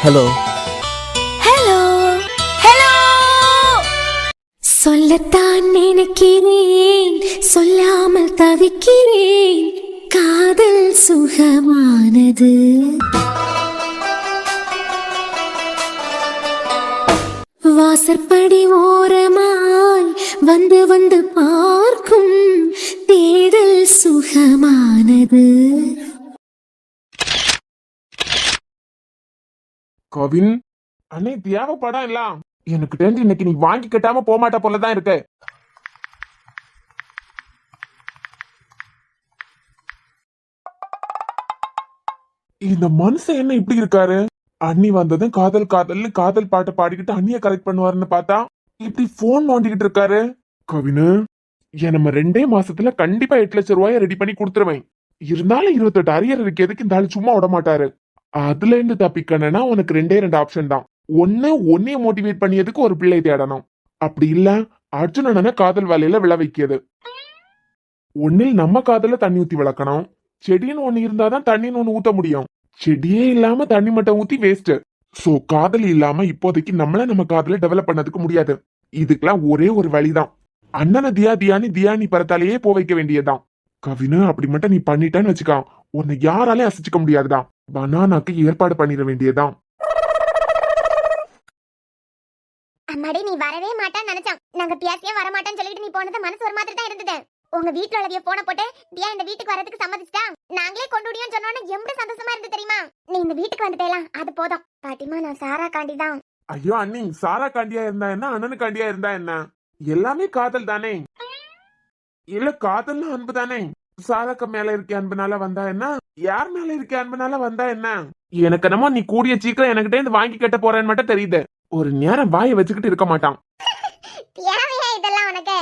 Hello hello hello. சொல்லத்தான் நினைக்கிறேன், சொல்லாமல் தவிக்கிறேன். காதல் சுகமானது. வாசற்படி ஓரமாய் வந்து வந்து பார்க்கும் தேடல் சுகமானது. கவின் அண்ணே தேவைப்படம் இல்ல எனக்கு தெரிஞ்சு இன்னைக்கு நீ வாங்கி கட்டாம போமாட்ட போலதான் இருக்கு. இந்த மனுஷன் என்ன இப்படி இருக்காரு? அண்ணி வந்ததும் காதல் காதல்னு காதல் பாட்டை பாடிக்கிட்டு அண்ணிய கரெக்ட் பண்ணுவாருன்னு பார்த்தா இப்படி போன் நோண்டிக்கிட்டு இருக்காரு. கவினு நம்ம 2 மாசத்துல கண்டிப்பா 8 லட்சம் ரூபாய ரெடி பண்ணி கொடுத்துருவேன். இருந்தாலும் 28 அரியர் இருக்கு, எதுக்கு இந்த ஆளு சும்மா விட மாட்டாரு. அதுல இருந்து தப்பிக்கணும்னா உனக்கு 2 ஆப்ஷன் தான். ஒண்ணு உன்னைய மோட்டிவேட் பண்ணியதுக்கு ஒரு பிள்ளை தேடணும், அப்படி இல்ல அர்ஜுனனை காதல் வேலையில விழ வைக்கிறது. ஒன்னில் நம்ம காதல தண்ணி ஊத்தி வளர்க்கணும். செடின்னு ஒண்ணு இருந்தாதான் தண்ணின்னு ஒண்ணு ஊத்த முடியும். செடியே இல்லாம தண்ணி மட்டும் ஊத்தி வேஸ்ட். சோ காதல் இல்லாம இப்போதைக்கு நம்ம காதல டெவலப் பண்ணதுக்கு முடியாது. இதுக்கெல்லாம் ஒரே ஒரு வழிதான், அண்ணனை தியானி பரத்தாலேயே போ வைக்க வேண்டியதுதான். கவினு அப்படி மட்டும் நீ பண்ணிட்டேன்னு வச்சுக்கா, உன்னை யாராலே அசைச்சிக்க முடியாதுடா. பனானாக்கு ஏற்பாடு பண்ணிட வேண்டியதான். அம்மாடி நீ வரவே மாட்டான்னு நினைச்சேன். நாங்க பேசியே வர மாட்டேன்னு சொல்லிட்டு நீ போனது மனசு ஒரு மாதிரி தான் இருந்தது. உங்க வீட்டுல உள்ளவிய போன போட்டு தியா இந்த வீட்டுக்கு வரதுக்கு சம்மதிச்சிட்டா. நாங்களே கொண்டு விடியோன்னு சொன்னோன்னு எவ்வளவு சந்தோஷமா இருந்து தெரியுமா. நீ இந்த வீட்டுக்கு வந்துட்டேலாம், அது போதும். பாட்டிமா நான் சாரா காண்டி தான். ஐயோ அண்ணி, சாரா காண்டியா இருந்தா என்ன, அண்ணனு காண்டியா இருந்தா என்ன, எல்லாமே காதல் தானே. இல்ல காதல்னா அன்பு தானே. சாராக்கு மேல இருக்க அன்புனால வந்தா என்ன, யார் மேல இருக்க அன்புனால வந்தா என்ன. எனக்கு என்னமோ நீ கூடிய சீக்கிரம் என்கிட்ட இருந்து வாங்கி கட்ட போறேன்னு மட்டும் தெரியுது. ஒரு நேரம் வாயை வச்சுக்கிட்டு இருக்க மாட்டான். தேவையா இதெல்லாம் உனக்கு?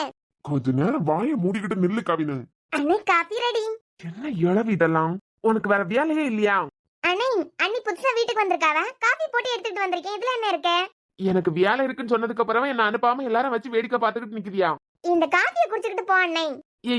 கொஞ்ச நேரம் வாயை மூடிக்கிட்டு நில்லு கவினு. அண்ணே காபி ரெடி. என்ன இளவு இதெல்லாம், உனக்கு வேற வேலையே இல்லையா? அண்ணே அண்ணி புதுசா வீட்டுக்கு வந்திருக்காவ, காபி போட்டு எடுத்துட்டு வந்திருக்கேன். இதுல என்ன இருக்கு? எனக்கு வேலை இருக்குன்னு சொன்னதுக்கு அப்புறமா என்ன அனுப்பாம எல்லாரும் வச்சு வேடிக்கை பார்த்துக்கிட்டு நிக்கிறியா? இந்த காபியை குடிச்சிட்டு போ அண்ணே.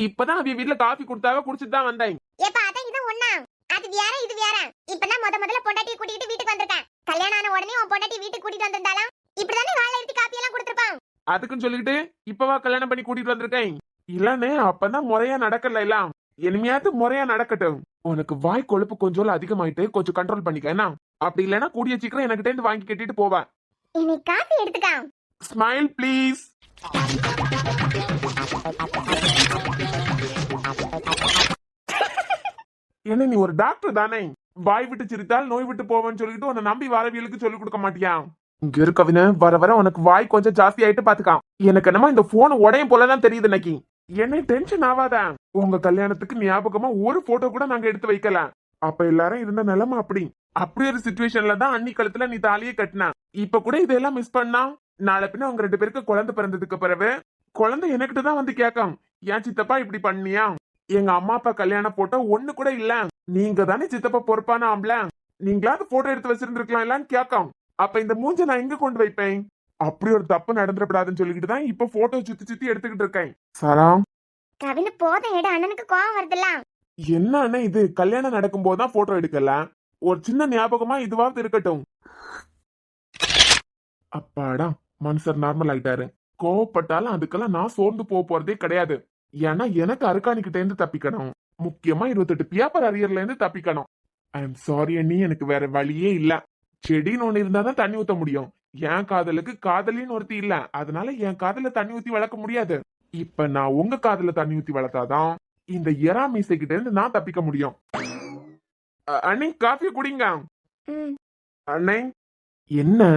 இப்பதான் அவ வீட்டுல காபி கொடுத்தாவ, குடிச்சிட்டு தான் வந்தேன். ஏப்பா அதான் இது ஒண்ணா, அது வேற இது வேற. இப்பதான் முதல்ல பொண்டாட்டியை கூட்டிட்டு வீட்டுக்கு வந்திருக்கேன். கல்யாணம் ஆன உடனே உன் பொண்டாட்டி வீட்டுக்கு கூட்டிட்டு வந்திருந்தாலும் இப்படிதானே வாழை எடுத்து காப்பி எல்லாம் கொடுத்திருப்பான். அதுக்குன்னு சொல்லிட்டு இப்பவா கல்யாணம் பண்ணி கூட்டிட்டு வந்திருக்கேன். இல்லன்னு அப்பதான் முறையா நடக்கல. எல்லாம் இனிமையாவது முறையா நடக்கட்டும். உனக்கு வாய் கொழுப்பு கொஞ்சம் அதிகமாயிட்டு கொஞ்சம் கண்ட்ரோல் பண்ணிக்க என்ன. அப்படி இல்லைன்னா கூடிய சீக்கிரம் என்கிட்ட இருந்து வாங்கி கட்டிட்டு போவேன். இன்னைக்கு காபி எடுத்துக்கா. Smile please. என்ன நீ ஒரு டாக்டர் தானே, வாய் விட்டு சிரித்தால் நோய் விட்டு போவேன்னு சொல்லிட்டு உன்னை நம்பி வரவியலுக்கு சொல்லிக் கொடுக்க மாட்டியா? இங்க இருக்கவின வர வர உனக்கு வாய் கொஞ்சம் ஜாஸ்தி ஆயிட்டு பாத்துக்கான். எனக்கு என்னமா இந்த போன் உடையும் போலதான் தெரியுது. இன்னைக்கு என்ன டென்ஷன் ஆவாத. உங்க கல்யாணத்துக்கு ஞாபகமா ஒரு போட்டோ கூட நாங்க எடுத்து வைக்கல. அப்ப எல்லாரும் இருந்த நிலைமை அப்படி ஒரு சிச்சுவேஷன்ல தான் அன்னி கழுத்துல நீ தாலியே கட்டின. இப்ப கூட இதெல்லாம் மிஸ் பண்ணா நாளை பின்ன உங்க 2 பேருக்கு குழந்தை பிறந்ததுக்கு பிறகு குழந்தை எனக்கிட்ட தான் வந்து கேட்கும், ஏன் சித்தப்பா இப்படி பண்ணியா, எங்க அம்மா அப்பா கல்யாணம் போட்டோ ஒண்ணு கூட இல்ல, நீங்க தானே சித்தப்பா பொறுப்பான ஆம்பள, நீங்களாவது போட்டோ எடுத்து வச்சிருந்திருக்கலாம் எல்லாம் கேட்கும். அப்ப இந்த மூஞ்ச நான் எங்க கொண்டு வைப்பேன்? அப்படி ஒரு தப்பு நடந்துடக்கூடாதுன்னு சொல்லிக்கிட்டு தான் இப்ப போட்டோ சுத்தி எடுத்துக்கிட்டு இருக்கேன். சாரா கவினு போதும் எடு, அண்ணனுக்கு கோவம் வருதுல்ல. என்ன அண்ணா இது, கல்யாணம் நடக்கும் போதுதான் போட்டோ எடுக்கல, ஒரு சின்ன ஞாபகமா இதுவாவது இருக்கட்டும். அப்பாடா மனுஷர் நார்மல் ஆயிட்டாரு. கோவப்பட்டாலும் அதுக்கெல்லாம் நான் சோர்ந்து போறதே கிடையாது. ஏன்னா எனக்கு அருக்காணிக்கிட்ட இருந்து தப்பிக்கணும், முக்கியமா 28 பேப்பர் அரியர்ல இருந்து தப்பிக்கணும். ஐ எம் சாரி அண்ணி, எனக்கு வேற வழியே இல்ல. செடின்னு ஒண்ணு இருந்தாதான் தண்ணி ஊத்த முடியும். என் காதலுக்கு காதலின்னு ஒருத்தி இல்ல, அதனால என் காதல தண்ணி ஊத்தி வளர்க்க முடியாது. இப்ப நான் உங்க காதல தண்ணி ஊத்தி வளர்த்தாதான் இந்த எறா மீசை கிட்ட இருந்து நான் தப்பிக்க முடியும். அண்ணே காஃபிய குடிங்க. அண்ணே என்ன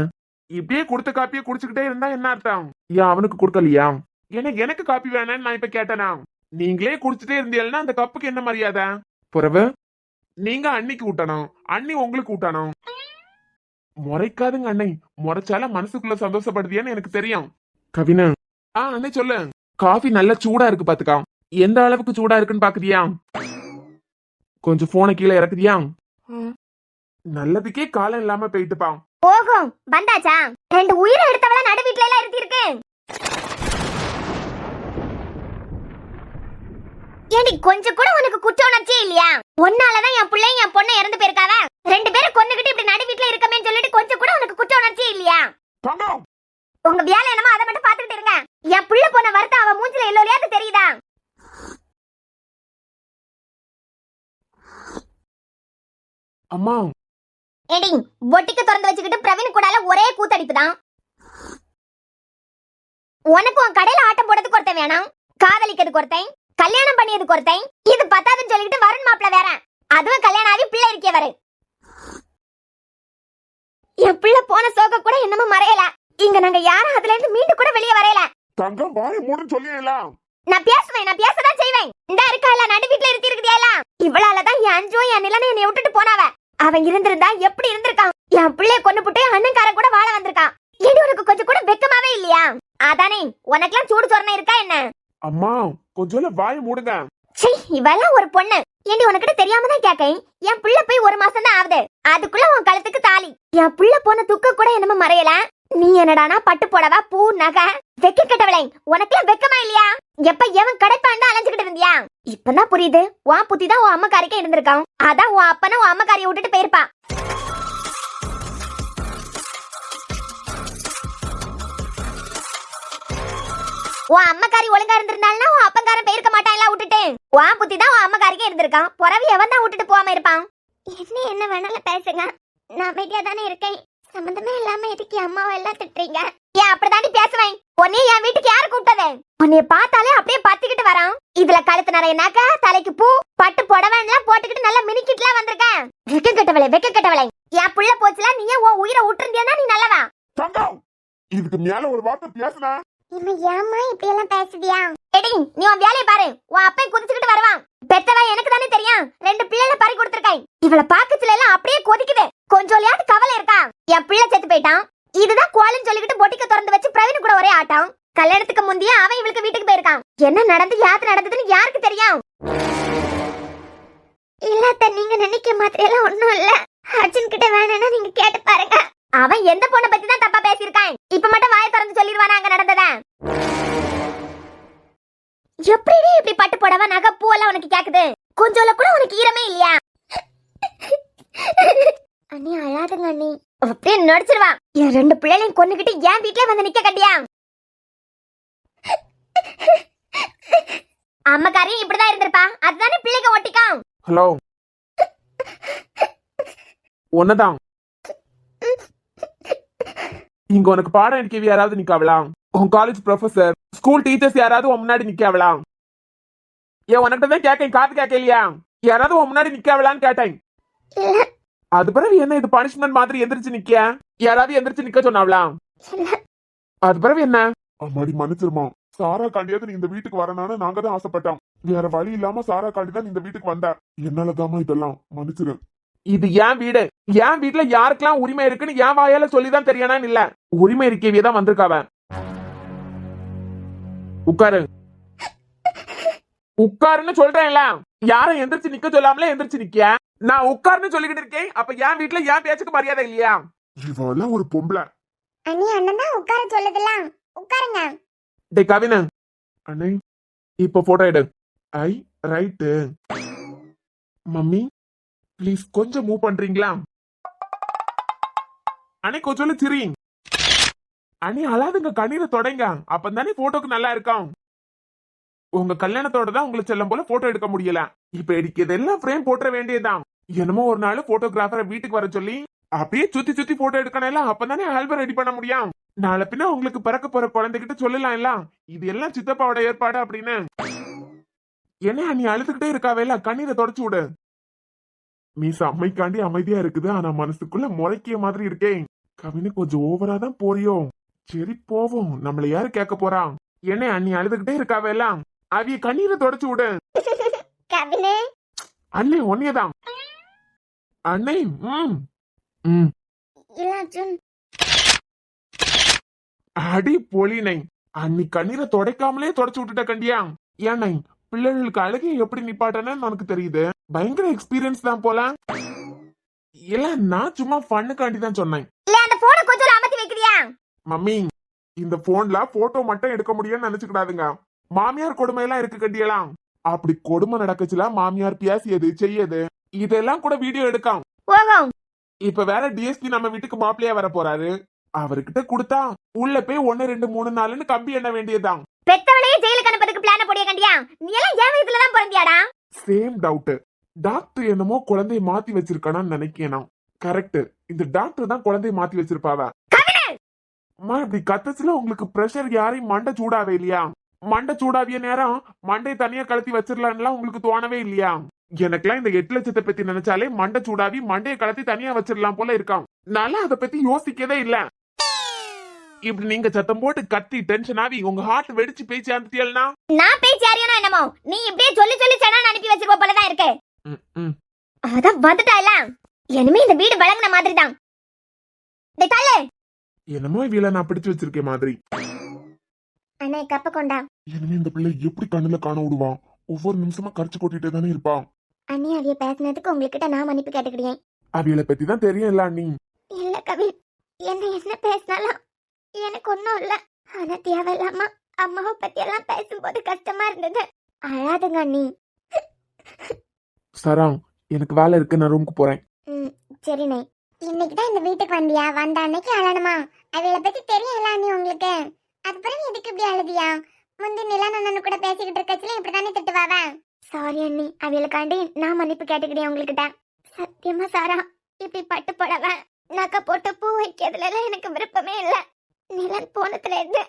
இப்படியே கொடுத்த காப்பிய குடிச்சுக்கிட்டே இருந்தா என்ன அர்த்தம்? ஏன் அவனுக்கு கொடுக்கலையா? எனக்கு காப்பி வேணான்னு நான் இப்ப கேட்டனா? நீங்களே குடிச்சுட்டே இருந்தீங்கன்னா அந்த கப்புக்கு என்ன மரியாதை? பிறகு நீங்க அன்னிக்கு ஊட்டணும், அண்ணி உங்களுக்கு ஊட்டணும். முறைக்காதுங்க அண்ணே, முறைச்சால மனசுக்குள்ள சந்தோஷப்படுதியான்னு எனக்கு தெரியும். கவினா அண்ணே சொல்லு. காஃபி நல்லா சூடா இருக்கு பாத்துக்கா. எந்த அளவுக்கு சூடா இருக்குன்னு பாக்குறியா? கொஞ்சம் போனை கீழே இறக்குதியா? நல்லதுக்கே காலம் இல்லாம போயிட்டுப்பான். போகும் வந்தாச்சா? 2 உயிரை எடுத்தவள நடு வீட்ல எல்லாம் இருத்தி இருக்கு. ஏடி கொஞ்சம் கூட உனக்கு குற்ற உணர்ச்சியே இல்லையா? ஒன்னாலதான் என் பிள்ளை என் பொண்ணை இறந்து போயிருக்காவ. 2 பேரும் கொன்னுகிட்டு இப்படி நடு வீட்ல இருக்கமேன்னு சொல்லிட்டு கொஞ்சம் அம்மா ஏடி பொட்டிக்க திறந்து வச்சுக்கிட்டு பிரவீன் கூடால ஒரே கூத்தடிப்புதான். உனக்கு உன் கடையில ஆட்டம் போடுறதுக்கு ஒருத்தன் வேணாம், காதலிக்கிறதுக்கு ஒருத்தன், கல்யாணம் பண்ணியதுக்கு ஒருத்தன், இது பத்தாதுன்னு சொல்லிக்கிட்டு வருண் மாப்பிள்ள வேற, அதுவும் கல்யாணம் ஆகி பிள்ளை இருக்கே வரு. என் பிள்ளை போன சோக கூட என்னமோ மறையல. இங்க நாங்க யாரும் அதுல இருந்து மீண்டு கூட வெளியே வரையல. தங்கம் வாய மூடுன்னு சொல்லியேலா. நான் பேசுவேன், நான் பேசதான் செய்வேன். இந்த இருக்கால நடு வீட்டுல இருக்குதியால, இவளாலதான் என் அஞ்சும் என் நிலனை என்னை விட்டுட்டு போனாவ. அவன் இருந்திருந்தா எப்படி இருந்திருக்கான்? என் பிள்ளைய கொண்டு போட்டு அண்ணன்காரன் கூட வாழ வந்திருக்கான். ஏடி உனக்கு கொஞ்சம் கூட வெக்கமாவே இல்லையா? அதானே உனக்கெல்லாம் சூடு சொரணை இருக்கா என்ன? அம்மா கொஞ்சம் வாய மூடுங்க. சீ, இவெல்லாம் ஒரு பொண்ணு. ஏண்டி உனக்கிட்ட தெரியாம தான் கேக்கேன். என் புள்ள போய் 1 மாசம் தான் ஆகுது, அதுக்குள்ள உன் கழுத்துக்கு தாலி. என் புள்ள போன துக்க கூட என்னமோ மறையல. நீ என்னடானா பட்டு போடவா பூ நகை வெக்க கட்டவளை, உனக்கெல்லாம் வெக்கமா இல்லையா? எப்ப எவன் கடைப்பாண்டா அலைஞ்சுக்கிட்டு இருந்தியா? இப்பதான் புரியுது, உன் புத்தி தான் உன் அம்மக்காரிக்கே இருந்திருக்கான். அதான் உன் அப்பனை உன் அம்மக்காரியை விட்டுட்டு போயிருப்பா. உன் அம்மக்காரி ஒழுங்கா இருந்திருந்தாலும் உன் அப்பங்காரன் போயிருக்க மாட்டான். எல்லாம் விட்டுட்டு உன் புத்தி தான் உன் அம்மக்காரிக்கே இருந்திருக்கான். புறவி எவன் தான் விட்டுட்டு போகாம இருப்பான்? என்ன வேணாலும் பேசுங்க, நான் அமைதியா தானே இருக்கேன். சம்பந்தமே இல்லாம எதுக்கு அம்மாவை எல்லாம் திட்டுறீங்க? ஏன் அப்படிதாண்டி பேசுவேன்? உன்னை என் வீட்டுக்கு யாரு கூப்பிட்டது? உன்னைய பார்த்தாலே அப்படியே பத்திக்கிட்டு வரான். இதுல கழுத்து நிறைய நகை, தலைக்கு பூ, பட்டு புடவைலாம் போட்டுக்கிட்டு நல்லா மினிக்கிட்டுலாம் வந்திருக்கேன். வெக்க கட்டவளை, வெக்க கட்டவளை. என் புள்ள போச்சுல, நீ உன் உயிரை விட்டுருந்தியா நீ நல்லவா? தங்கம் இதுக்கு மேல ஒரு வார்த்தை பேசுனா ஏம்மா இப்படி எல்லாம் பேசுதியா? எடி நீ உன் வேலையை பாரு. உன் அப்பை குதிச்சுக்கிட்டு வருவான். பெத்தவா எனக்கு தானே தெரியும். 2 பிள்ளைல பறி கொடுத்திருக்கேன். இவள பாக்கத்துல எல்லாம் அப்படியே கொதிக்குது. கொஞ்சோலியாவது கவலை இருக்கா? என் பிள்ளை செத்து போயிட்டான், இதுதான் கோலன்னு சொல்லிக்கிட்டு பொட்டிக்க திறந்து வச்சு பிரவீன் கூட ஒரே ஆட்டம். கல்யாணத்துக்கு முந்தைய அவன் இவளுக்கு வீட்டுக்கு போயிருக்கான். என்ன நடந்து யாத்து நடந்ததுன்னு யாருக்கு தெரியும்? இல்லாத நீங்க நினைக்க மாதிரி எல்லாம் ஒண்ணும் இல்ல. அர்ஜுன் கிட்ட வேணும்னா நீங்க கேட்டு பாருங்க. அவன் எந்த பொண்ணை பத்தி தான் தப்பா பேசியிருக்கான். இப்ப மட்டும் வாயை திறந்து சொல்லிடுவானா அங்க நடந்தத? எப்படி இப்படி பட்டு போடவா நகை பூ எல்லாம் உனக்கு கேக்குது? கொஞ்சோல கூட உனக்கு ஈரமே இல்லையா? அண்ணி அழாதுங்க அண்ணி. அப்படியே நடிச்சிருவா. என் 2 பிள்ளைகளையும் கொன்னுகிட்டு என் வீட்டுல வந்து நிக்க கட்டியா? அம்மக்காரியும் இப்படிதான் இருந்திருப்பா, அதுதானே பிள்ளைங்க ஒட்டிக்கான். ஹலோ ஒன்னதான் இங்க உனக்கு பாடம் எடுக்கவே யாராவது நிக்காவலாம்? உன் காலேஜ் ப்ரொஃபசர், ஸ்கூல் டீச்சர்ஸ் யாராவது உன் முன்னாடி நிக்காவலாம்? ஏன் உனக்கிட்ட தான் கேட்டேன், காது கேட்கலையா? யாராவது உன் முன்னாடி நிக்காவலான்னு கேட்டேன். அது பிறகு என்ன இது பனிஷ்மெண்ட் மாதிரி எந்திரிச்சு நிக்க? யாராவது எந்திரிச்சு நிக்க சொன்னாவலாம்? அது பிறகு என்ன? அம்மாடி மன்னிச்சிருமா, சாரா காண்டியாவது நீ இந்த வீட்டுக்கு வரணும்னு நாங்க தான் ஆசைப்பட்டோம். வேற வழி இல்லாம சாரா காண்டி தான் இந்த வீட்டுக்கு வந்தா. என்னாலதாமா இதெல்லாம், மன்னிச்சிரு. இது என் வீடு. என் வீட்டுல யாருக்கெல்லாம் உரிமை இருக்குன்னு என் வாயால சொல்லிதான் தெரியணும் இல்ல. உரிமை இருக்கவே தான் வந்திருக்காவ. உட்காரு உட்காருன்னு சொல்றேன்ல. யாரும் எந்திரிச்சு நிக்க சொல்லாமலே எந்திரிச்சு நிக்க. நான் உட்காருன்னு சொல்லிக்கிட்டு இருக்கேன். அப்ப என் வீட்டுல என் பேச்சுக்கு மரியாதை இல்லையா? இவெல்லாம் ஒரு பொம்பளை. அண்ணி அண்ணன் தான் உட்கார சொல்லுதெல்லாம். உட்காருங்க. டே கவின அண்ணே, இப்ப போட்டோ எடு. ஐ ரைட்டு. மம்மி ப்ளீஸ் கொஞ்சம் மூவ் பண்றீங்களா? அண்ணே கொஞ்சம் சிரி. அண்ணே அழாதுங்க, கண்ணீரை தொடங்க. அப்பதானே போட்டோக்கு நல்லா இருக்கும். உங்க கல்யாணத்தோட தான் உங்களை செல்லும் போல போட்டோ எடுக்க முடியல. இப்ப எடுக்கிறதெல்லாம் ஃப்ரேம் போட்டுற வேண்டியதுதான். என்னமோ ஒரு நாள் போட்டோகிராஃபரை வீட்டுக்கு வர சொல்லி அப்படியே சுத்தி சுத்தி போட்டோ எடுக்கணும். அப்பதானே ஆல்பம் ரெடி பண்ண முடியும். நாளை பின்ன உங்களுக்கு பிறக்க போற குழந்தைகிட்ட சொல்லலாம் இல்ல, இது எல்லாம் சித்தப்பாவோட ஏற்பாடு அப்படின்னு. என்ன நீ அழுதுகிட்டே இருக்காவேல, கண்ணீரை தொடச்சு விடு. மீச அம்மைக்காண்டி அமைதியா இருக்குது, ஆனா மனசுக்குள்ள முறைக்கிய மாதிரி இருக்கேன். கவினு கொஞ்சம் ஓவரா தான் போறியோ? சரி போவோம், நம்மள யாரு கேட்க போறா? என்ன அண்ணி அழுதுகிட்டே இருக்காவேலாம், அவிய கண்ணீரை தொடச்சு விடு. கவினே அண்ணே ஒன்னேதான் அண்ணே. அடி பொலினை, அன்னி கண்ணீரை தொடைக்காமலே தொடச்சு விட்டுட்ட கண்டியா? ஏன்னா பிள்ளைகளுக்கு அழுகை எப்படி நிப்பாட்டன்னு உனக்கு தெரியுது. பயங்கர எக்ஸ்பீரியன்ஸ் தான் போல. இல்ல நான் சும்மா ஃபன்னுக்காண்டி தான் சொன்னேன். மம்மி இந்த போன்ல போட்டோ மட்டும் எடுக்க முடியும்னு நினைச்சுக்கிடாதுங்க. மாமியார் கொடுமை எல்லாம் இருக்கு கண்டியலாம். அப்படி கொடுமை நடக்குச்சுல, மாமியார் பேசியது செய்யது இதெல்லாம் கூட வீடியோ எடுക്കാം. இப்ப வேற டிஎஸ்பி நம்ம வீட்டுக்கு மாப்பிள்ளையா வர போறாரு. அவர்கிட்ட கொடுத்தா உள்ள போய் 1 2 3 4ன்னு கம்பி எண்ண வேண்டியதுதான். பெத்தவளையே ஜெயிலுக்கு அனுப்புறதுக்கு பிளான் போடிய கண்டியா? நீ எல்லாம் ஏன் வீட்ல தான் பிறந்தியாடா? Same doubt. டாக்டர் என்னமோ குழந்தைய மாத்தி வச்சிருக்கானான்னு நினைக்கிறேன். கரெக்ட், இந்த டாக்டர் தான் குழந்தைய மாத்தி வச்சிருப்பாவ. அம்மா இப்படி கத்தச்சுல உங்களுக்கு பிரஷர் யாரையும் மண்டை சூடாவே இல்லையா? மண்டை சூடாவிய நேரம் மண்டையை தனியா கலத்தி வச்சிடலாம்லாம் உங்களுக்கு தோணவே இல்லையா? எனக்கெல்லாம் இந்த 8 லட்சத்தை பத்தி நினைச்சாலே மண்டை சூடாவி மண்டையை கலத்தி தனியா வச்சிடலாம் போல இருக்கான். நல்லா அதை பத்தி யோசிக்கவே இல்ல. இப்படி நீங்க சத்தம் போட்டு கத்தி டென்ஷன் ஆவி உங்க ஹார்ட் வெடிச்சு பேச்சு சேர்ந்துட்டீங்கன்னா நான் பேச்சு யாரையோ என்னமோ நீ இப்படியே சொல்லி சொல்லி சடான் அனுப்பி வச்சிருப்ப போலதான் இருக்கு. அதான் வந்துட்டால இனிமே இந்த வீடு வழங்கின மாதிரி தான். என்னமோ இவள நான் பிடிச்சு வச்சிருக்கேன் மாதிரி. அண்ணே கப்ப கொண்டா. இனிமே இந்த பிள்ளை எப்படி கண்ணுல காண விடுவான்? ஒவ்வொரு நிமிஷமா கரைச்சு கொட்டிட்டே தானே இருப்பான். அண்ணி அவிய பேசினதுக்கு உங்ககிட்ட நான் மன்னிப்பு கேட்டுக்கிறேன். அவியலை பத்தி தான் தெரியும் இல்ல அண்ணி? இல்ல கவி, என்ன பேசினாலும் எனக்கு ஒன்னும் இல்ல. ஆனா தேவையில்லாம அம்மாவை பத்தி எல்லாம் பேசும்போது கஷ்டமா இருந்தது. அழாதுங்க அண்ணி. சரா, எனக்கு வேலை இருக்கு, நான் ரூமுக்கு போறேன். சரிண்ணே. இன்னைக்குதான் இந்த வீட்டுக்கு வந்தியா? வந்த அன்னைக்கு அழணுமா? அவைகளை பத்தி தெரியல அண்ணி உங்களுக்கு. அதுக்கப்புறம் எதுக்கு இப்படி அழுதியா? முந்தி நிலானண்ணனு கூட பேசிக்கிட்டு இருக்கச்சுல இப்படிதானே திட்டுவாவ. சாரி அண்ணி, அவைகளுக்காண்டி நான் மன்னிப்பு கேட்டுக்கிட்டேன் உங்ககிட்ட. சத்தியமா சாரா, இப்படி பட்டு போடவ நக்கை போட்டு பூ வைக்கிறதுல எல்லாம் எனக்கு விருப்பமே இல்ல. நிலன் போனதுல இருந்து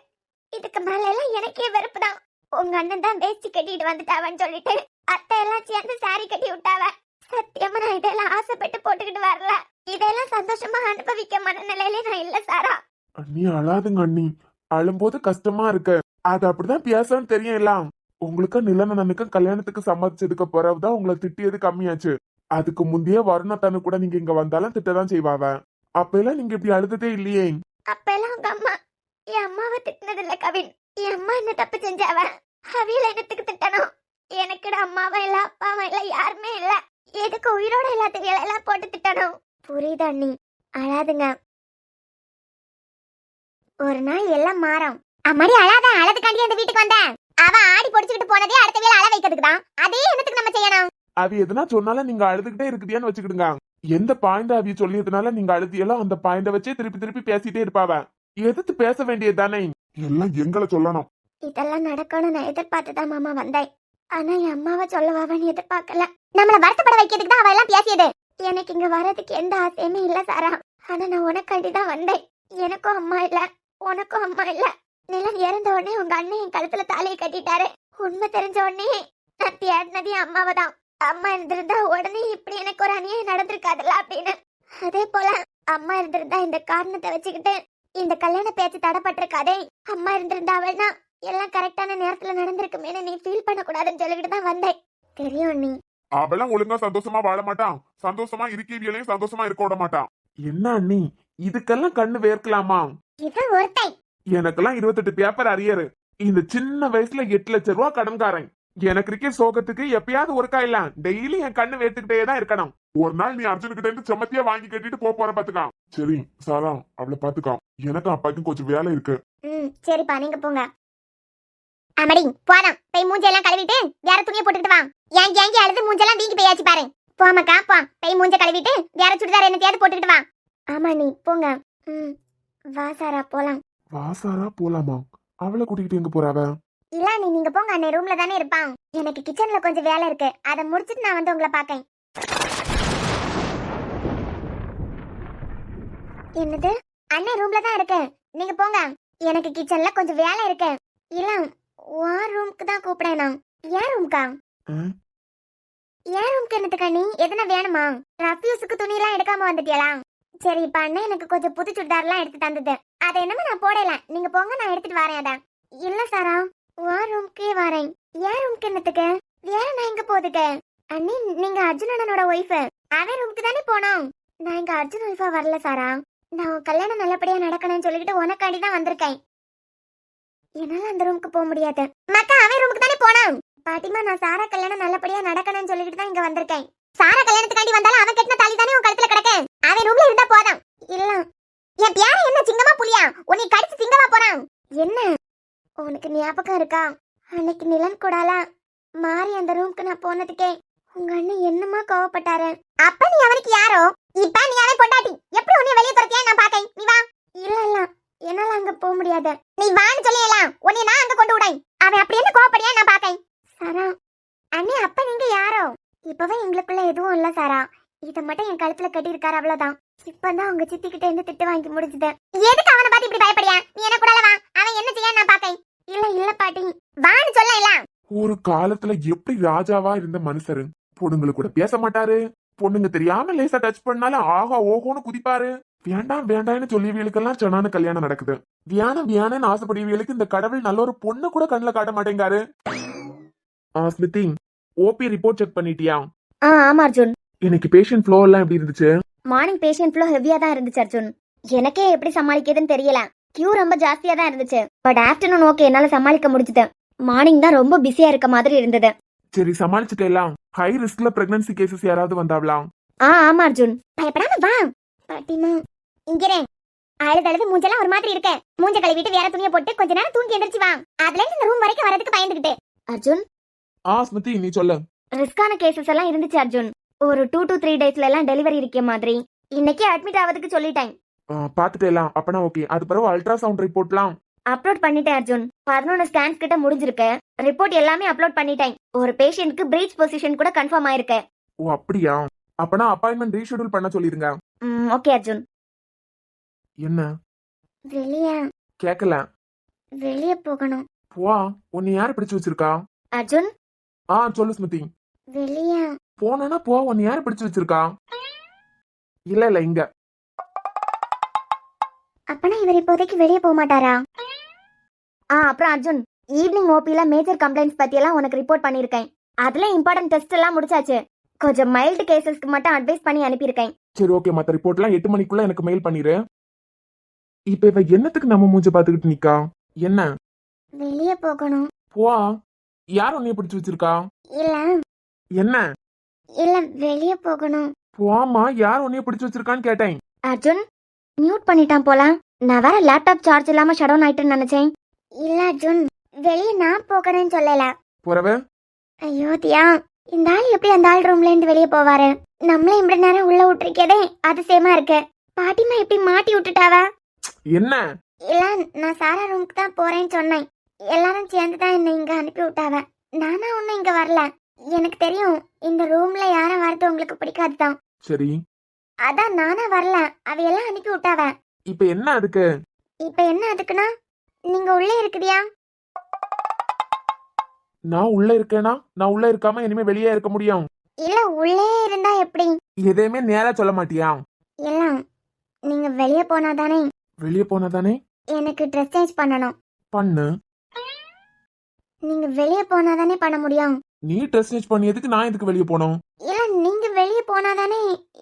இதுக்கு மேல எல்லாம் எனக்கே வெறுப்பு தான். உங்க அண்ணன் தான் வேஸ்டி கட்டிட்டு வந்துட்டாவன்னு சொல்லிட்டு அத்தை எல்லாம் சேர்ந்து சாரி கட்டி விட்டாவ. சத்தியமா நான் இதெல்லாம் ஆசைப்பட்டு போட்டுக்கிட்டு வரல. இதெல்லாம் சந்தோஷமா அனுபவிக்க மனநிலையில நான் இல்ல சாரா. அண்ணி அழாதுங்க அண்ணி. அழும்போது கஷ்டமா இருக்கு. அது அப்படிதான் பேசன்னு தெரியும் எல்லாம். உங்களுக்கும் நிலனனுக்கும் கல்யாணத்துக்கு சம்மதிச்சதுக்கு பிறகுதான் உங்களை திட்டியது கம்மியாச்சு. அதுக்கு முந்தைய வருணத்தனு கூட நீங்க இங்க வந்தாலும் திட்டதான் செய்வாவ. அப்ப எல்லாம் நீங்க இப்படி அழுததே இல்லையே. அப்ப எல்லாம் உங்க அம்மா என் அம்மாவை திட்டினது இல்ல கவின். என் அம்மா என்ன தப்பு செஞ்சாவ? அவியல என்னத்துக்கு திட்டணும்? எனக்கு அம்மாவும் இல்ல அப்பாவும் இல்ல யாருமே இல்ல. எதுக்கு உயிரோட எல்லாத்தையும் எல்லாம் போட்டு திட்டணும்? புரியுது அண்ணி, அழாதுங்க. ஒரு நாள் எல்லாம் மாறும். அம்மாடி அழாத, அழதுக்காண்டி அந்த வீட்டுக்கு வந்தேன். அவ ஆடி பொடிச்சுக்கிட்டு போனதே அடுத்த வேலை அழ வைக்கிறதுக்கு தான். அதே என்னத்துக்கு நம்ம செய்யணும்? அவ எதுனா சொன்னாலும் நீங்க அழுதுகிட்டே இருக்குதியான்னு வச்சுக்கிடுங்க. எந்த பாயிண்ட் அவிய சொல்லியதுனால நீங்க அழுதியெல்லாம் அந்த பாயிண்ட வச்சே திருப்பி திருப்பி பேசிட்டே இருப்பாவ. எதிர்த்து பேச வேண்டியது தானே. எல்லாம் எங்களை சொல்லணும். இதெல்லாம் நடக்கணும் நான் எதிர்பார்த்துதான் மாமா வந்தேன். ஆனா என் அம்மாவை சொல்லவாவன்னு எதிர்பார்க்கல. நம்மள வருத்தப்பட வைக்கிறதுக்கு தான் அவ எல்லாம் பேசியது. எனக்கு இங்க வர்றதுக்கு எந்த ஆசையுமே இல்ல சாரா. ஆனா நான் உனக்காண்டி தான் வந்தேன். எனக்கும் அம்மா இல்ல, உனக்கும் அம்மா இல்ல. நிலம் இறந்த உடனே உங்க அண்ணன் என் கழுத்துல தாலியை கட்டிட்டாரு. உண்மை தெரிஞ்ச உடனே நான் தேடினதே அம்மாவை தான். அம்மா இருந்திருந்தா உடனே இப்படி எனக்கு ஒரு அநியாயம் நடந்திருக்காதுல்ல அப்படின்னு. அதே போல அம்மா இருந்திருந்தா இந்த காரணத்தை வச்சுக்கிட்டு இந்த கல்யாண பேச்சு தடைப்பட்டிருக்காதே. அம்மா இருந்திருந்தா அவள்னா எல்லாம் கரெக்டான நேரத்துல நடந்திருக்குமே நீ ஃபீல் பண்ண கூடாதுன்னு சொல்லிட்டு தான் வந்தேன். தெரியும் நீ அவெல்லாம் ஒழுங்கா சந்தோஷமா வாழ மாட்டான். சந்தோஷமா இருக்கவியலையும் சந்தோஷமா இருக்க விட மாட்டான். என்ன அண்ணி, இதுக்கெல்லாம் கண்ணு வேர்க்கலாமா? இது ஒருத்தை. எனக்கெல்லாம் 28 பேப்பர் அரியரு. இந்த சின்ன வயசுல 8 லட்சம் ரூபாய் கடன்காரன். எனக்கு இருக்க சோகத்துக்கு எப்பயாவது ஒருக்கா இல்ல டெய்லி என் கண்ணு வேத்துக்கிட்டே தான் இருக்கணும். ஒரு நாள் நீ அர்ஜுனுக்கிட்ட இருந்து செம்மத்தியா வாங்கி கட்டிட்டு போற பாத்துக்கான். சரி சாரா, அவளை பாத்துக்கான். எனக்கும் அப்பாக்கும் கொஞ்சம் வேலை இருக்கு. சரிப்பா, நீங்க போங்க. அமடி போலாம். போய் மூஞ்செல்லாம் கழுவிட்டு வேற துணியை போட்டுக்கிட்டு வா. ஏங்கி ஏங்கி அழுது மூஞ்செல்லாம் வீங்கி போயாச்சு பாரு. போமாக்கா போ. போய் மூஞ்ச கழுவிட்டு வேற சுடிதார் என்னத்தையாவது போட்டுக்கிட்டு வா. ஆமா நீ போங்க. வா சாரா போலாம். வாசாரா போலாமா? அவளை கூட்டிக்கிட்டு எங்க போறாவ? இல்ல நீங்க போங்க. அண்ணே ரூம்ல தானே இருப்பான். எனக்கு கிச்சன்ல கொஞ்சம் வேலை இருக்கு. அதை முடிச்சிட்டு நான் வந்து உங்களை பாக்கேன். என்னது? அண்ணே ரூம்ல தான் இருக்கு, நீங்க போங்க. எனக்கு கிச்சன்ல கொஞ்சம் வேலை இருக்கு. இல்ல உன் ரூமுக்கு தான் கூப்பிடேன் நான். ஏன் ரூம்க்கா? ஏன் ரூம்க்கு என்னத்துக்கா? நீ எதுனா வேணுமா? ரஃப்யூஸுக்கு துணி எல்லாம் எடுக்காம வந்துட்டியலா? சரி இப்ப அண்ணன் எனக்கு கொஞ்சம் புது சுடிதார்லாம் எடுத்து தந்தது. அதை என்னமா நான் போடல. நீங்க போங்க, நான் எடுத்துட்டு வரேன். அதான் இல்ல சாரா, உன் ரூம்க்கே வரேன். ஏன் ரூம்க்கு என்னத்துக்கு? வேற நான் எங்க போதுக்கு? அண்ணி நீங்க அர்ஜுன் அண்ணனோட ஒய்ஃப். அவன் ரூம்க்கு தானே போனோம். நான் இங்க அர்ஜுன் ஒய்ஃபா வரல சாரா. நான் கல்யாணம் நல்லபடியா நடக்கணும்னு சொல்லிக்கிட்டு உனக்காண்டி தான் வந்திருக்கேன். என்னால அந்த ரூமுக்கு போக முடியாது. மக்கா அவன் ரூமுக்கு தானே போனோம். பாட்டிமா நான் சாரா கல்யாணம் நல்லபடியா நடக்கணும்னு சொல்லிக்கிட்டு தான் இங்க வந்திருக்கேன். சாரா கல்யாணத்துக்காண்டி வந்தாலும் அவன் கட்டின தாலி தானே உன் கழுத்துல கிடக்கு. அவன் ரூம்ல இருந்தா போதும். இல்ல என் பியார என்ன சிங்கமா புலியா? உன்னை கடிச்சு சிங்கமா போறான். என்ன உனக்கு ஞாபகம் இருக்கா? அன்னைக்கு நிலன் கூடால மாறி அந்த ரூமுக்கு நான் போனதுக்கே உங்க அண்ணன் என்னமா கோவப்பட்டாரு. அப்ப நீ அவனுக்கு யாரோ? இப்ப நீ அவன் பொண்டாட்டி. எப்படி உன்னை வெளியே துரத்தியா நான் பாக்கேன். நீ வா. இல்ல இல்ல என்னால அங்க போக முடியாது. நீ வான்னு சொல்லியலாம். உன்னை நான் அங்க கொண்டு விடேன். அவன் அப்படி என்ன கோவப்படியா நான் பாக்கேன். சரா அண்ணே அப்ப நீங்க யாரோ? இப்பவே இப்பதான் எங்களுக்குள்ள எதுவும் இல்ல சாரா. இத மட்டும் என் கழுத்துல கட்டி இருக்காரு, அவ்வளவுதான். இப்பதான் உங்க சித்தி கிட்ட இருந்து திட்டு வாங்கி முடிச்சுது. எதுக்கு அவனை பார்த்து இப்படி பயப்படியா? நீ என்ன கூட வா, அவன் என்ன செய்ய நான் பாக்கேன். இல்ல பாட்டி, வான்னு சொல்ல இல்ல. ஒரு காலத்துல எப்படி ராஜாவா இருந்த மனுஷரு பொண்ணுங்களுக்கு கூட பேச மாட்டாரு. பொண்ணுங்க தெரியாம லேசா டச் பண்ணாலும் ஆஹா ஓஹோன்னு குதிப்பாரு. வேண்டாம் வேண்டாம்னு சொல்லியவங்களுக்கெல்லாம் சொன்னான கல்யாணம் நடக்குது. வியானன்னு ஆசைப்படியவங்களுக்கு இந்த கடவுள் நல்ல ஒரு பொண்ணு கூட கண்ணுல காட்ட மாட்டேங்காரு. ஸ்மிருதி, ஓபி ரிப்போர்ட் செக் பண்ணிட்டியா? ஆமா அர்ஜுன். எனக்கு பேஷண்ட் ஃப்ளோ எல்லாம் எப்படி இருந்துச்சு? மார்னிங் பேஷண்ட் ஃப்ளோ ஹெவியா தான் இருந்துச்சு அர்ஜுன். எனக்கே எப்படி சமாளிக்கிறதுன்னு தெரியல. கியூ ரொம்ப ஜாஸ்தியா தான் இருந்துச்சு. பட் ஆஃப்டர்நூன் ஓகே, என்னால சமாளிக்க முடிஞ்சது. மார்னிங் தான் ரொம்ப பிஸியா இருக்க மாதிரி இருந்தது. சரி, சமாளிச்சுட்டேலாம். ஹை ரிஸ்க்ல பிரெக்னன்சி கேசஸ் யாராவது வந்தாவலாம்? ஆமா அர்ஜுன். பயப்படாம வா பாட்டிமா. இங்கரே அழுது மூஞ்செல்லாம் ஒரு மாதிரி இருக்க. மூஞ்ச கழுவிட்டு வேற துணியை போட்டு கொஞ்ச நேரம் தூங்கி எந்திரிச்சு வா. அதுல இருந்து இந்த ரூம் வரைக்கும் வரதுக்கு பயந்துகிட்டு. அர்ஜுன், ஸ்மிருதி நீ சொல்லு. ரிஸ்கான கேசஸ் எல்லாம் இருந்துச்சு அர்ஜுன். ஒரு 2 to 3 டேஸ்ல எல்லாம் டெலிவரி இருக்க மாதிரி. இன்னைக்கு அட்மிட் ஆவதுக்கு சொல்லிட்டேன். பாத்துட்டேலாம், அப்பனா ஓகே. அது பிறகு அல்ட்ராசவுண்ட் ரிப்போர்ட்லாம் அப்லோட் பண்ணிட்டேன் அர்ஜுன். 11 ஸ்கேன்ஸ் கிட்ட முடிஞ்சிருக்கு. ரிப்போர்ட் எல்லாமே அப்லோட் பண்ணிட்டேன். ஒரு பேஷண்ட்க்கு பிரீச் பொசிஷன் கூட கன்ஃபார்ம் ஆயிருக்கு. ஓ அப்படியா? அப்பனா அப்பாயின்மெண்ட் ரீஷெட்யூல் பண்ண சொல்லிருங்க. ஓகே அர்ஜுன். என்ன வெளிய கேக்கல? வெளிய போகணும். வா, உன்னை யாரு பிடிச்சு வச்சிருக்கா? அர்ஜுன், சொல்லு ஸ்மிருதி. வெளிய போனா போ, உன்னை யாரு பிடிச்சு வச்சிருக்கா? இல்ல இங்க. அப்பனா இவர் இப்போதைக்கு வெளிய போக மாட்டாரா? அப்புறம் அர்ஜுன், ஈவினிங் ஓபில மேஜர் கம்ப்ளைண்ட்ஸ் பத்தி எல்லாம் உனக்கு ரிப்போர்ட் பண்ணிருக்கேன். அதுல இம்பார்ட்டன்ட் டெஸ்ட் எல்லாம் முடிச்சாச்சு. கொஞ்சம் மைல்டு கேசஸ்க்கு மட்டும் அட்வைஸ் பண்ணி அனுப்பியிருக்கேன். சரி ஓகே, மத்த ரிப்போர்ட் எல்லாம் 8 மணிக்குள்ள எனக்கு மெயில் பண்ணிரு. இப்ப இவ என்னத்துக்கு நம்ம மூஞ்ச பாத்துக்கிட்டு நிக்கா? என்ன? வெளிய போகணும். வா, யார் உன்னைய பிடிச்சு வச்சிருக்கா? இல்ல என்ன? இல்ல வெளிய போகணும். வாமா, யார் உன்னைய பிடிச்சு வச்சிருக்கான்னு கேட்டேன். அர்ஜுன் மியூட் பண்ணிட்டான் போல. நான் வேற லேப்டாப் சார்ஜ் இல்லாம ஷட் டவுன் ஆயிட்டுன்னு நினைச்சேன். இல்ல அர்ஜுன், வெளிய நான் போகணும்னு சொல்லல. போறவ? ஐயோ தியா, இந்த ஆள் எப்படி அந்த ஆள் ரூம்ல இருந்து வெளிய போவாரு? நம்மள இப்படி நேரம் உள்ள விட்டுருக்கதே அதிசயமா இருக்கு. பாட்டிமா எப்படி மாட்டி விட்டுட்டாவ? என்ன? இல்ல, நான் சாரா ரூமுக்கு தான் போறேன்னு சொன்னேன். எல்லாரும் சேர்ந்து தான் என்ன இங்க அனுப்பி விட்டாவ. நானா ஒன்னும் இங்க வரல. எனக்கு தெரியும் இந்த ரூம்ல யாரும் வரது உங்களுக்கு பிடிக்காதுதான். சரி, அதான் நானா வரல, அவையெல்லாம் அனுப்பி விட்டாவ. இப்ப என்ன அதுக்கு? இப்ப என்ன அதுக்குன்னா, நீங்க உள்ளே இருக்குதியா? நான் உள்ள இருக்கேனா? நான் உள்ள இருக்காம இனிமே வெளியே இருக்க முடியும்? இல்ல, உள்ளே இருந்தா எப்படி? எதையுமே நேரா சொல்ல மாட்டியா? இல்ல, நீங்க வெளிய போனாதானே. வெளியே போனாதானே எனக்கு ட்ரெஸ் சேஞ்ச் பண்ணணும். பண்ணு. நீங்க வெளிய போனாதானே பண்ண முடியும். நீ ட்ரெஸ் சேஞ்ச் பண்ணியதுக்கு நான் எதுக்கு வெளியே போனோம்? இல்ல, நீங்க வெளிய போனாதானே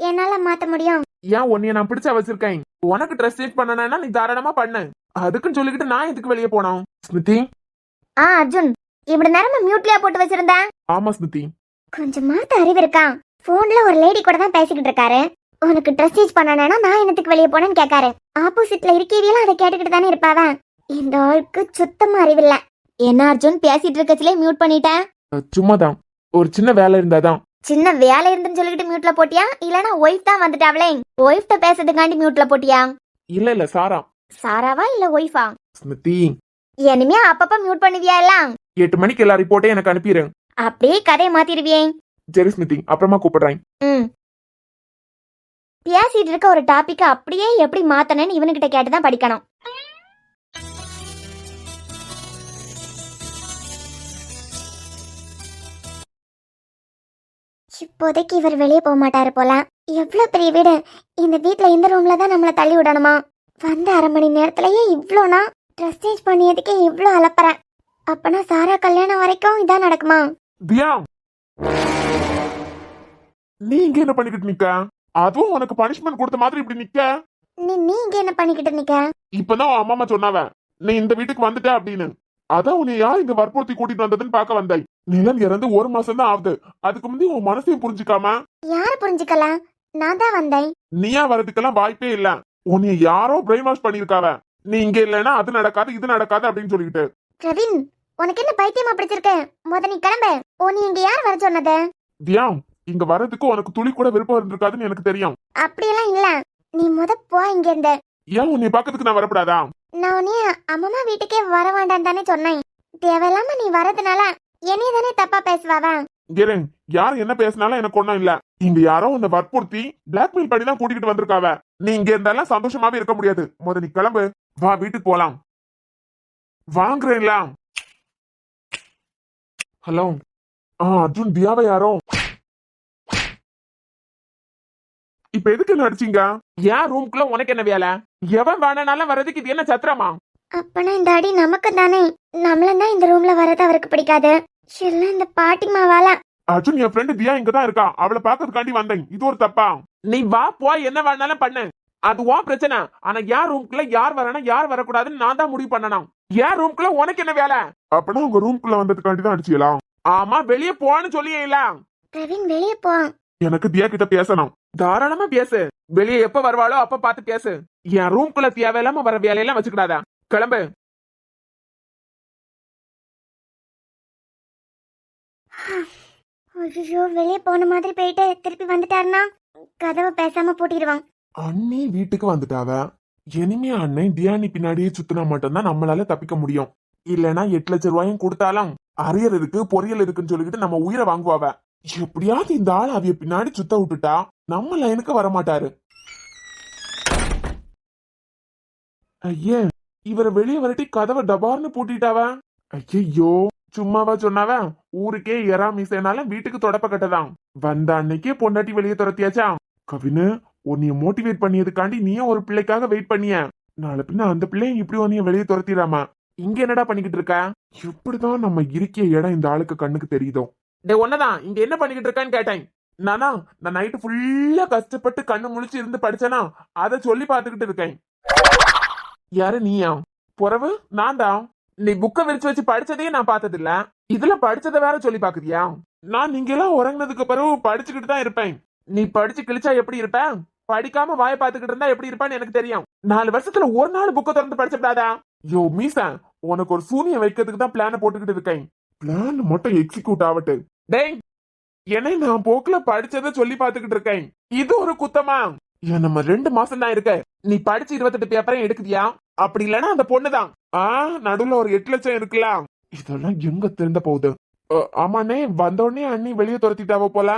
என்னால மாத்த முடியும். ஏன் உன்னைய நான் பிடிச்சா வச்சிருக்கேன்? உனக்கு ட்ரெஸ் சேஞ்ச் பண்ணனா நீ தாராளமா பண்ணு. அதுக்குன்னு சொல்லிக்கிட்டு நான் எதுக்கு வெளியே போனோம்? ஸ்மிருதி. அர்ஜுன், இப்படி நேரமா மியூட்லயா போட்டு வச்சிருந்தேன். ஆமா ஸ்மிருதி. கொஞ்சமாவது அறிவு இருக்கா? போன்ல ஒரு லேடி கூட தான் பேசிக்கிட்டு இருக்காரு. உனக்கு ட்ரெஸ் சேஞ்ச் பண்ணனா நான் என்னத்துக்கு வெளிய போனேன்னு கேட்காரு. ஆப்போசிட்ல இருக்கீங்களா, அதை கேட்டுக்கிட்டு தானே இருப்பாவ. இந்த ஆளுக்கு சுத்தமா அறிவில்ல. என்ன அர்ஜுன், பேசிட்டு இருக்கச்சுலே மியூட் பண்ணிட்டேன்? சும்மாதான், ஒரு சின்ன வேலை இருந்தாதான். சின்ன வேலை இருந்துன்னு சொல்லிட்டு மியூட்ல போட்டியா? இல்லனா ஒய்ஃப் தான் வந்துட்டாவளே, ஒய்ஃப்ட்ட பேசுறதுக்காண்டி மியூட்ல போட்டியா? இல்ல சாரா. சாராவா இல்ல ஒய்ஃபா? ஸ்மிருதி, இனிமே அப்பப்ப மியூட் பண்ணுவியா எல்லாம்? 8 மணிக்கு எல்லா ரிப்போர்ட்டையும் எனக்கு அனுப்பிடு. அப்படியே கதையை மாத்திடுவியே. சரி ஸ்மிருதி, அப்புறமா கூப்பிடுறேன். பேசிட்டு இருக்க ஒரு டாபிக் அப்படியே எப்படி மாத்தனேன்னு இவனுக்கிட்ட கேட்டுதான் படிக்கணும். இப்போதைக்கு இவர் வெளியே போக மாட்டாரு போல. எவ்வளவு பெரிய வீடு. இந்த வீட்டுல இந்த ரூம்ல தான் நம்மள தள்ளி விடணுமா? வந்த 1/2 மணி நேரத்திலேயே இவ்ளோனா? ட்ரெஸ் சேஞ்ச் பண்ணியதுக்கே இவ்ளோ அலப்பறேன். அப்பனா சாரா கல்யாணம் வரைக்கும் இதான் நடக்குமா? தியா, நீ இங்க என்ன பண்ணிக்கிட்டு நிக்க? அதுவும் உனக்கு பனிஷ்மெண்ட் கொடுத்த மாதிரி இப்படி நிக்க. நீ இங்க என்ன பண்ணிக்கிட்டு நிக்க? இப்பதான் உன் அம்மா சொன்னாவ நீ இந்த வீட்டுக்கு வந்துட்ட அப்படின்னு. அதான் உன்னை யார் இங்க வற்புறுத்தி கூட்டிட்டு வந்ததுன்னு பாக்க வந்தாய். நிலன் இறந்து 1 மாசம் தான் ஆகுது. அதுக்கு முந்தைய உன் மனசையும் புரிஞ்சுக்காம யாரு புரிஞ்சுக்கல? நான் தான் வந்தேன். நீயா வரதுக்கெல்லாம் வாய்ப்பே இல்ல. உன்னை யாரோ பிரெயின் வாஷ் பண்ணிருக்காவ. நீ இங்க இல்லைன்னா அது நடக்காது இது நடக்காது அப்படின்னு சொல்லிட்டு. பிரவீன், உனக்கு என்ன பைத்தியமா பிடிச்சிருக்கு? நீ கிளம்பு. நீ இங்க யார் வர சொன்னது? தியா, இங்க வர்றதுக்கு உனக்கு துளி கூட விருப்பம் இருந்திருக்காதுன்னு எனக்கு தெரியும். அப்படியெல்லாம் இல்ல. நீ போ இங்க இருந்து. ஏன் உன்னை பாக்கிறதுக்கு நான் வரப்படாதா? நான் உன்னைய அம்மா வீட்டுக்கே வர வேண்டாம் தானே சொன்னேன். தேவையில்லாம நீ வரதுனால என்னைய தானே தப்பா பேசுவாவ. இரு, யார் என்ன பேசினாலும் எனக்கு ஒண்ணும் இல்ல. இங்க யாரோ உன்னை வற்புறுத்தி பிளாக்மெயில் பண்ணி தான் கூட்டிகிட்டு வந்திருக்காவ. நீ இங்க இருந்தாலும் சந்தோஷமாவே இருக்க முடியாது. நீ கிளம்பு, வா வீட்டுக்கு போலாம். வாங்குறேன்ல. ஹலோ. அர்ஜுன், தியாவை யாரோ. இப்ப எதுக்கு என்ன அடிச்சீங்க? ஏன் ரூம்குள்ள உனக்கு என்ன வேலை? எவன் வேணாலும் வர்றதுக்கு இது என்ன சத்திரமா? அப்பனா இந்த அடி நமக்கு தானே. நம்மளும் தான் இந்த ரூம்ல வரது அவருக்கு பிடிக்காது. எல்லாம் இந்த பாட்டிமாவால. அர்ஜுன், என் ஃப்ரெண்டு தியா இங்க தான் இருக்கா. அவளை பாக்கிறதுக்காண்டி வந்தேன். இது ஒரு தப்பா? நீ வா, போய் என்ன வேணாலும் பண்ணு. அது உன் பிரச்சனை. ஆனா யார் ரூம்குள்ள யார் வரணும் யார் வரக்கூடாதுன்னு நான் தான் முடிவு பண்ணணும். ஏன் ரூம்குள்ள உனக்கு என்ன வேலை? அப்பனா உங்க ரூம்குள்ள வந்ததுக்காண்டி தான் அடிச்சீங்களா? ஆமா, வெளியே போன்னு சொல்லியேல. பிரவீன் வெளியே போ. எனக்கு தியா கிட்ட பேசணும். தாராளமா பேசு. வெளியே எப்ப வருவாளோ அப்ப பார்த்து பேசு. என் ரூம்குள்ள தேவையில்லாம வர வேலையெல்லாம் வச்சுக்கிடாதா. கிளம்பு. ஐயோ, வெளியே போன மாதிரி போயிட்டு திருப்பி வந்துட்டாருன்னா கதவை பேசாம பூட்டிடுவான். அண்ணி வீட்டுக்கு வந்துட்டாவ. இனிமே அண்ணன் தியானி பின்னாடியே சுத்தினா மட்டும்தான் நம்மளால தப்பிக்க முடியும். இல்லனா 8 லட்சம் ரூபாயும் கொடுத்தாலும் அரியர் இருக்கு பொரியல் இருக்குன்னு சொல்லிக்கிட்டு நம்ம உயிரை வாங்குவாவ. எப்படியாவது இந்த ஆள் அவிய பின்னாடி சுத்த விட்டுட்டா நம்ம லைனுக்கு வரமாட்டாரு. ஐயே, இவரை வெளியே வரட்டி கதவை டபார்னு பூட்டிட்டாவ. ஐயோ, சும்மாவா சொன்னாவ? ஊருக்கே எறா மீசைனாலும் வீட்டுக்கு தொடப்ப கட்டதான். வந்த அன்னைக்கே பொண்டாட்டி வெளியே துரத்தியாச்சா? கவினு, உன்னைய மோட்டிவேட் பண்ணியதுக்காண்டி நீயும் ஒரு பிள்ளைக்காக வெயிட் பண்ணிய. நாளை பின்ன அந்த பிள்ளையும் இப்படி உன்னைய வெளியே துரத்திடாமா? இங்க என்னடா பண்ணிக்கிட்டு இருக்க? எப்படிதான் நம்ம இருக்கிய இடம் இந்த ஆளுக்கு கண்ணுக்கு தெரியுதோ. டே, ஒன்னதான் இங்க என்ன பண்ணிக்கிட்டு இருக்கான்னு கேட்டேன். நான் நைட்டு ஃபுல்லா கஷ்டப்பட்டு கண்ணு முழிச்சு இருந்து படிச்சேனா அதை சொல்லி பாத்துக்கிட்டு இருக்கேன். யாரு நீயா? புறவு நான் தான். நீ புக்க விரிச்சு வச்சு படிச்சதையே நான் பார்த்தது இல்ல. இதுல படிச்சதை வேற சொல்லி பாக்குறியா? நான் நீங்க எல்லாம் உறங்கினதுக்கு பிறகு படிச்சுக்கிட்டு தான் இருப்பேன். நீ படிச்சு கிழிச்சா எப்படி இருப்ப? படிக்காம வாய பாத்துக்கிட்டு இருந்தா எப்படி இருப்பான்னு எனக்கு தெரியும். 4 வருஷத்துல ஒரு நாள் புக்க திறந்து படிச்சப்படாதா? யோ மீசா, உனக்கு ஒரு சூனியம் வைக்கிறதுக்கு தான் பிளான போட்டுக்கிட்டு இருக்கேன். பிளான் மட்டும் எக்ஸிக்யூட் ஆகட்டு. டேய், என்னை நான் போக்குல படிச்சதை சொல்லி பாத்துக்கிட்டு இருக்கேன். இது ஒரு குத்தமா? நம்ம 2 மாசம் தான் இருக்க. நீ படிச்சு 28 பேப்பரையும் எடுக்குதியா? அப்படி இல்லன்னா அந்த பொண்ணுதான். நடுவுல ஒரு 8 லட்சம் இருக்குல்ல, இதெல்லாம் எங்க திருந்த போகுது? ஆமாண்ணே, வந்தோடனே அண்ணி வெளியே துரத்திட்டாவோ போல.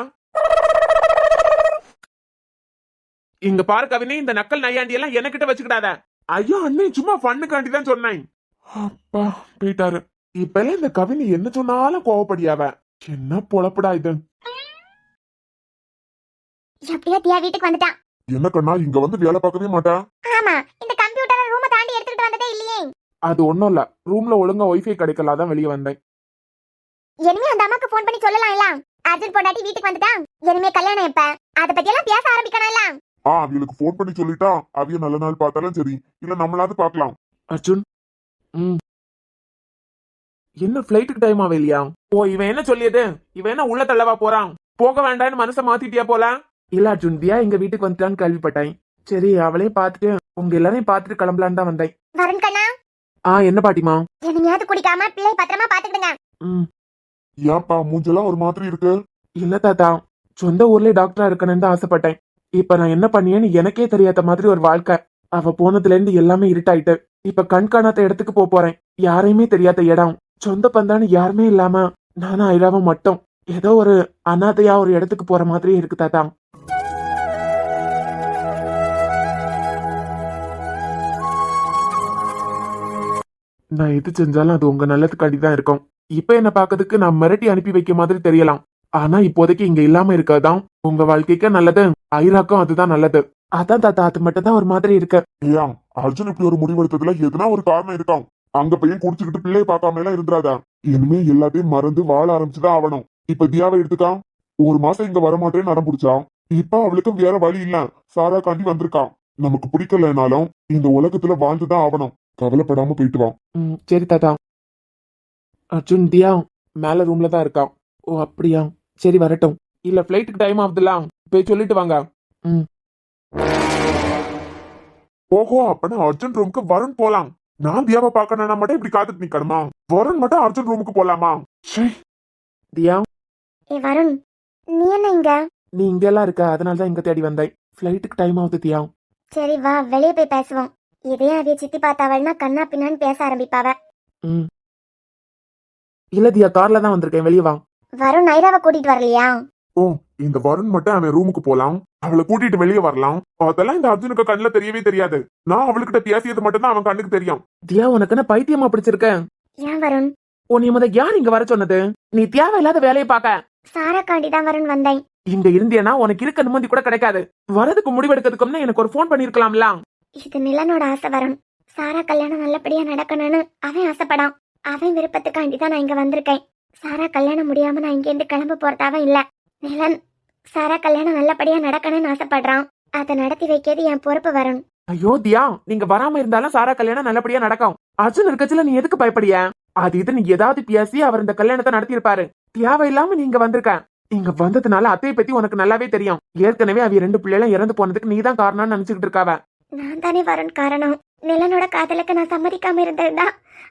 இங்க பாரு கவினி, இந்த நக்கல் நையாண்டி எல்லாம் எனக்கிட்ட வச்சுக்கிடாத. ஐயோ அண்ணே, சும்மா ஃபண்ணுக்காண்டி தான் சொன்னேன். அப்பா போயிட்டாரு. இப்ப எல்லாம் இந்த கவினி என்ன சொன்னாலும் கோவப்படியாவ. என்ன பொழப்புடா இது? எப்படியா தியா வீட்டுக்கு வந்துட்டான். என்ன கண்ணா, இங்க வந்து வேலை பார்க்கவே மாட்டா? ஆமா, இந்த கம்ப்யூட்டர் ரூமை தாண்டி எடுத்துட்டு வந்ததே இல்லையே. அது ஒண்ணும் இல்ல, ரூம்ல ஒழுங்கா வைஃபை கிடைக்கல, அதான் வெளியே வந்தேன். இனிமே அந்த அம்மாக்கு போன் பண்ணி சொல்லலாம் இல்ல. அர்ஜுன் பொண்டாட்டி வீட்டுக்கு வந்துட்டான். இனிமே கல்யாணம் எப்ப? அத பத்தி எல்லாம் பேச ஆரம்பிக்கணும் இல்ல. அவங்களுக்கு போன் பண்ணி சொல்லிட்டா அவிய நல்ல நாள் பார்த்தாலும் சரி, இல்ல நம்மளாவது பார்க்கலாம். அர்ஜுன், என்ன பிளைட்டுக்கு டைம் ஆவே இல்லையா? ஓ, இவன் என்ன சொல்லியது? இவன் என்ன உள்ள தள்ளவா போறான்? போக வேண்டாம்னு மனசை மாத்திட்டியா போல? இல்ல அர்ஜுன், தியா எங்க வீட்டுக்கு வந்துட்டான்னு கேள்விப்பட்டேன். சரி, அவளையும் பார்த்துட்டு உங்க எல்லாரையும் பார்த்துட்டு கிளம்பலான்னு தான் வந்தேன். வருண் கண்ணா. என்ன பாட்டிமா? எதையாவது குடிக்காம பிள்ளை பத்திரமா பாத்துக்கிடுங்க. ஏப்பா மூஞ்செல்லாம் ஒரு மாதிரி இருக்கு? இல்ல தாத்தா, சொந்த ஊர்ல டாக்டரா இருக்கணும்னு தான் ஆசைப்பட்டேன். இப்ப நான் என்ன பண்ணியேன்னு எனக்கே தெரியாத மாதிரி ஒரு வாழ்க்கை. அவ போனதுல இருந்து எல்லாமே இருட்டாயிட்டு. இப்ப கண் காணாத இடத்துக்கு போறேன். யாரையுமே தெரியாத இடம், சொந்த பந்தான்னு யாருமே இல்லாம நானும் ஐராவும் மட்டும் ஏதோ ஒரு அனாதையா ஒரு இடத்துக்கு போற மாதிரி இருக்கு தாத்தா. நான் எது செஞ்சாலும் அது உங்க நல்லதுக்காண்டி தான் இருக்கும். இப்ப என்ன பாக்கிறதுக்கு நான் மிரட்டி அனுப்பி வைக்க மாதிரி தெரியலாம். ஆனா இப்போதைக்கு இங்க இல்லாம இருக்கதான் உங்க வாழ்க்கைக்கு நல்லது, ஐராக்கும் அதுதான் நல்லது. அதான் தாத்தா, அது மட்டும் தான் ஒரு மாதிரி இருக்கு. ஏன் அர்ஜுன் இப்படி ஒரு முடிவெடுத்ததுல எதுனா ஒரு காரணம் இருக்கும். அங்க பையன் குடிச்சுக்கிட்டு பிள்ளைய பார்க்காம எல்லாம் இருந்துராதா. இனிமே எல்லாத்தையும் மறந்து வாழ ஆரம்பிச்சுதான் ஆகணும். இப்ப தியாவை எடுத்துக்கான். 1 மாசம் இங்க வரமாட்டேன்னு நடம் பிடிச்சான். இப்ப அவளுக்கு வேற வழி இல்ல, சாரா காண்டி வந்திருக்கான். நமக்கு பிடிக்கலனாலும் இந்த உலகத்துல வாழ்ந்துதான் ஆகணும். கவலைப்படாம போயிட்டு வா. சரி தாத்தா. அர்ஜுன், தியா மேல ரூம்ல தான் இருக்கான். ஓ அப்படியா, சரி வரட்டும். இல்ல பிளைட்டுக்கு டைம் ஆகுதுல, போய் சொல்லிட்டு வாங்க. ஓஹோ, அப்பனா அர்ஜுன் ரூமுக்கு வருண் போலாம். நான் தியாவை பார்க்கணும்னா மட்டும் இப்படி காத்துட்டு நிக்கணுமா? வருண் மட்டும் அர்ஜுன் ரூமுக்கு போலாமா? தியா, ஏ வருண், நீ என்ன இங்க? நீ இங்க எல்லாம் இருக்க, அதனாலதான் இங்க தேடி வந்தேன். பிளைட்டுக்கு டைம் ஆகுது தியா. சரி வா, வெளியே போய் பேசுவோம். இதே அதைய சித்தி பார்த்தாவள்னா கண்ணா பின்னான்னு பேச ஆரம்பிப்பாவ. இல்ல தியா, கார்ல தான் வந்திருக்கேன், வெளியே வா. வருண் ஐராவை கூட்டிட்டு வரலையா? ஓ, இந்த வருண் மட்டும் அவன் ரூமுக்கு போலாம், அவளை கூட்டிட்டு வெளியே வரலாம். அதெல்லாம் இந்த அர்ஜுனுக்கு கண்ணுல தெரியவே தெரியாது. நான் அவளுக்கிட்ட பேசியது மட்டும் தான் அவன் கண்ணுக்கு தெரியும். தியா உனக்கு என்ன பைத்தியமா பிடிச்சிருக்க? ஏன் வருண்? உன்னை முத யார் இங்க வர சொன்னது? நீ தேவையில்லாத வேலையை பாக்க சாராக்காண்டி தான் வருண் வந்தேன். இங்க இருந்தியனா உனக்கு இருக்க நிம்மதி கூட கிடைக்காது. வரதுக்கு முடிவெடுக்கிறதுக்கு எனக்கு ஒரு போன் பண்ணிருக்கலாம்ல. இது நிலனோட ஆசை வருண். சாரா கல்யாணம் நல்லபடியா நடக்கணும்னு அவன் ஆசைப்படான். அவன் விருப்பத்துக்காண்டி தான் நான் இங்க வந்திருக்கேன். சாரா கல்யாணம் முடியாம நான் இங்க இருந்து கிளம்ப போறதாவும் இல்ல. நிலன் சாரா கல்யாணம் நல்லபடியா நடக்கணும்னு ஆசைப்படுறான். அதை நடத்தி வைக்கிறது என் பொறுப்பு வருண். ஐயோ தியா, நீங்க வராம இருந்தாலும் சாரா கல்யாணம் நல்லபடியா நடக்கும். அர்ஜுன் இருக்கச்சுல நீ எதுக்கு பயப்படிய? அது இது நீ ஏதாவது பேசி அவர் இந்த கல்யாணத்தை நடத்தியிருப்பாரு. தேவையில்லாம நீங்க வந்திருக்க. இங்க வந்ததுனால அத்தையை பத்தி உனக்கு நல்லாவே தெரியும். ஏற்கனவே அவ 2 பிள்ளைகளும் இறந்து போனதுக்கு நீதான் காரணம்னு நினைச்சுக்கிட்டு இருக்காவ. நான் தானே வருண் காரணம். நிலனோட காதலுக்கு நான் சம்மதிக்காம இருந்திருந்தா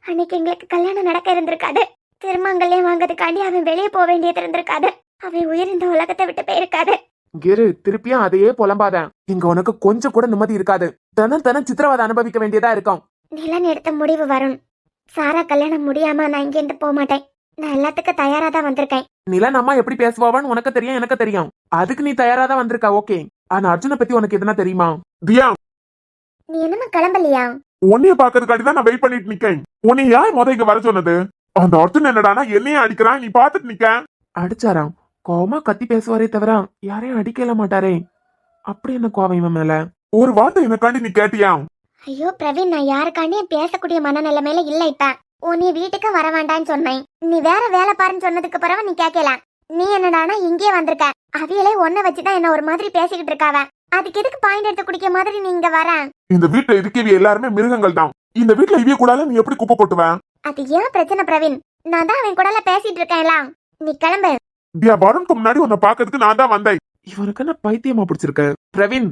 அன்னைக்கு எங்களுக்கு கல்யாணம் நடக்க இருந்திருக்காது. திருமங்கல்யம் வாங்கறதுக்காண்டி அவன் வெளியே போக வேண்டியது இருந்திருக்காது. அவன் உயிர் இந்த உலகத்தை விட்டு போயிருக்காது. இரு, திருப்பியும் அதையே புலம்பாத. இங்க உனக்கு கொஞ்சம் கூட நிம்மதி இருக்காது. தினம் சித்திரவதை அனுபவிக்க வேண்டியதா இருக்கும். நிலன் எடுத்த முடிவு வருண். சாரா கல்யாணம் முடியாம நான் இங்க இருந்து போக மாட்டேன். நான் எல்லாத்துக்கும் தயாரா தான் வந்திருக்கேன். நிலன் அம்மா எப்படி பேசுவான்னு உனக்கு தெரியும், எனக்கு தெரியும். அதுக்கு நீ தயாரா தான் வந்திருக்க, ஓகே. ஆனா அர்ஜுனை பத்தி உனக்கு எதுனா தெரியுமா? தியா, நீ என்னமா கிளம்பலையா? உன்னைய பாக்கிறதுக்காண்டி தான் நான் வெயிட் பண்ணிட்டு நிக்கேன். உன்னை யார் முத இங்க வர சொன்னது? அந்த அர்ஜுன் என்னடானா என்னையே அடிக்கிறான், நீ பாத்துட்டு நிக்க. அடிச்சாராம்? கோவமா கத்தி பேசுவாரே தவிர யாரையும் அடிக்கல மாட்டாரே. அப்படி என்ன கோவம் இவன் மேல? ஒரு வார்த்தை எனக்காண்டி நீ கேட்டியா? ஐயோ பிரவீன், நான் யாருக்காண்டியும் பேசக்கூடிய மனநிலைமையில இல்ல. இப்ப உன்னை வீட்டுக்கு வர வேண்டான்னு சொன்னேன். நீ வேற வேலை பாருன்னு சொன்னதுக்கு பிறகு நீ கேட்கல. நீ என்னடானா இங்கே வந்திருக்க. அவியலே ஒன்ன வச்சுதான் என்ன ஒரு மாதிரி பேசிக்கிட்டு இருக்காவ. அதுக்கு எதுக்கு பாயிண்ட் எடுத்து குடிக்க மாதிரி நீ இங்க வர? இந்த வீட்டுல இருக்கவே எல்லாருமே மிருகங்கள் தான். இந்த வீட்டுல இவிய கூடால நீ எப்படி குப்பை கொட்டுவ? அது ஏன் பிரச்சனை பிரவீன்? நான் தான் அவன் கூட பேசிட்டு இருக்கேன்ல. நீ கிளம்பு. தியா, வருண்க்கு முன்னாடி உன்னை பாக்கிறதுக்கு நான் தான் வந்தேன். இவனுக்கு என்ன பைத்தியமா பிடிச்சிருக்க? பிரவீன்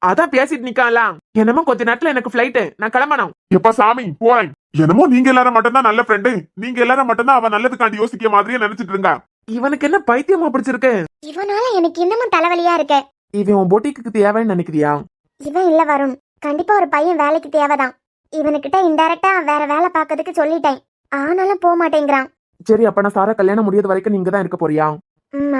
அதான் பேசிட்டு நிக்கான்ல. என்னமோ கொஞ்ச நேரத்துல எனக்கு ஃபிளைட், நான் கிளம்பணும். எப்ப சாமி போறேன். என்னமோ நீங்க எல்லாரும் மட்டும் தான் நல்ல ஃப்ரெண்டு, நீங்க எல்லாரும் மட்டும் தான் அவன் நல்லதுக்காண்டி யோசிக்க மாதிரியே நினைச்சிட்டு இருங்க. இவனுக்கு என்ன பைத்தியமா பிடிச்சிருக்கு? இவனால எனக்கு இன்னமும் தலைவலியா இருக்கு. இவன் உன் பொட்டிக்கு தேவைன்னு நினைக்கிறியா? இவன் இல்ல வருண், கண்டிப்பா ஒரு பையன் வேலைக்கு தேவைதான். இவனுக்கிட்ட இன்டைரக்டா வேற வேலை பார்க்கறதுக்கு சொல்லிட்டேன். ஆனாலும் போக மாட்டேங்கிறான். சரி, அப்ப நான் சாரா கல்யாணம் முடியாத வரைக்கும் நீங்க தான் இருக்க போறியா?